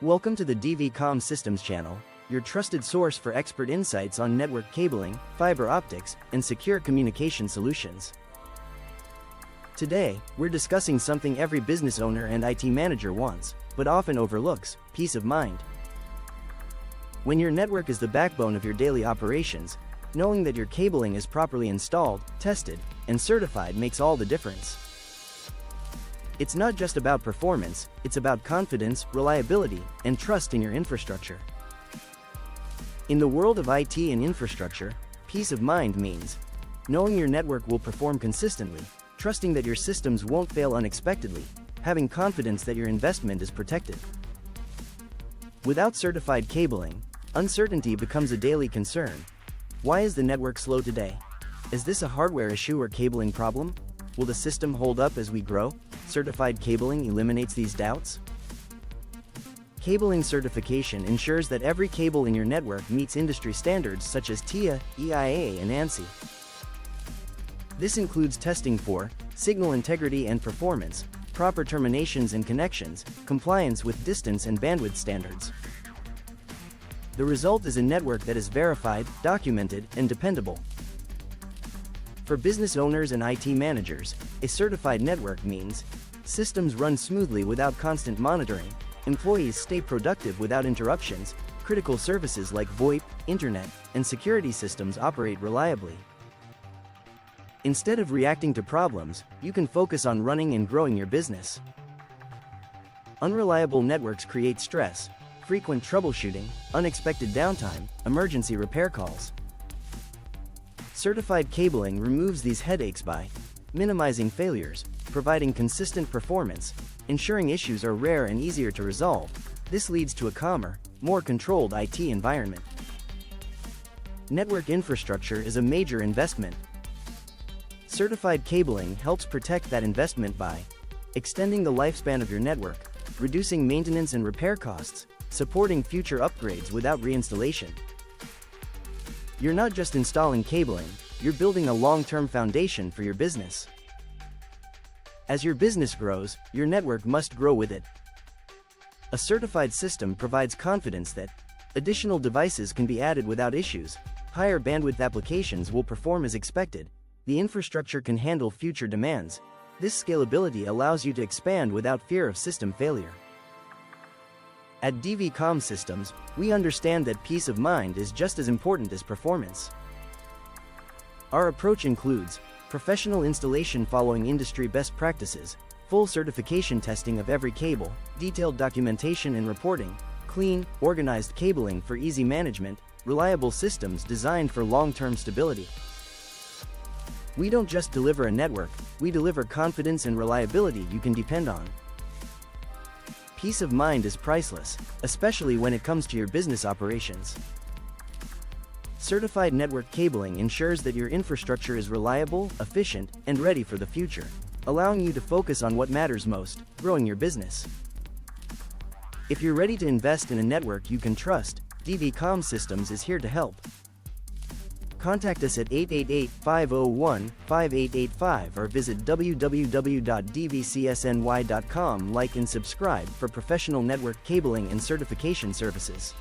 Welcome to the DV Systems channel, your trusted source for expert insights on network cabling, fiber optics, and secure communication solutions. Today, we're discussing something every business owner and IT manager wants, but often overlooks: peace of mind. When your network is the backbone of your daily operations, knowing that your cabling is properly installed, tested, and certified makes all the difference. It's not just about performance, it's about confidence, reliability, and trust in your infrastructure. In the world of IT and infrastructure, peace of mind means knowing your network will perform consistently, trusting that your systems won't fail unexpectedly, having confidence that your investment is protected. Without certified cabling, uncertainty becomes a daily concern. Why is the network slow today? Is this a hardware issue or cabling problem? Will the system hold up as we grow? Certified cabling eliminates these doubts. Cabling certification ensures that every cable in your network meets industry standards such as EIA, EIA and ANSI. This includes testing for signal integrity and performance, proper terminations and connections, compliance with distance and bandwidth standards. The result is a network that is verified, documented, and dependable. For business owners and IT managers, a certified network means systems run smoothly without constant monitoring, employees stay productive without interruptions, critical services like VoIP, internet, and security systems operate reliably. Instead of reacting to problems, you can focus on running and growing your business. Unreliable networks create stress, frequent troubleshooting, unexpected downtime, emergency repair calls. Certified cabling removes these headaches by minimizing failures, providing consistent performance, ensuring issues are rare and easier to resolve. This leads to a calmer, more controlled IT environment. Network infrastructure is a major investment. Certified cabling helps protect that investment by extending the lifespan of your network, reducing maintenance and repair costs, supporting future upgrades without reinstallation. You're not just installing cabling, you're building a long-term foundation for your business. As your business grows, your network must grow with it. A certified system provides confidence that additional devices can be added without issues, higher bandwidth applications will perform as expected, the infrastructure can handle future demands. This scalability allows you to expand without fear of system failure. At DV Systems, we understand that peace of mind is just as important as performance. Our approach includes professional installation following industry best practices, full certification testing of every cable, detailed documentation and reporting, clean, organized cabling for easy management, reliable systems designed for long-term stability. We don't just deliver a network, we deliver confidence and reliability you can depend on. Peace of mind is priceless, especially when it comes to your business operations. Certified network cabling ensures that your infrastructure is reliable, efficient, and ready for the future, allowing you to focus on what matters most: growing your business. If you're ready to invest in a network you can trust, DV Systems is here to help. Contact us at 888-501-5885 or visit www.dvcsny.com. Like and subscribe for professional network cabling and certification services.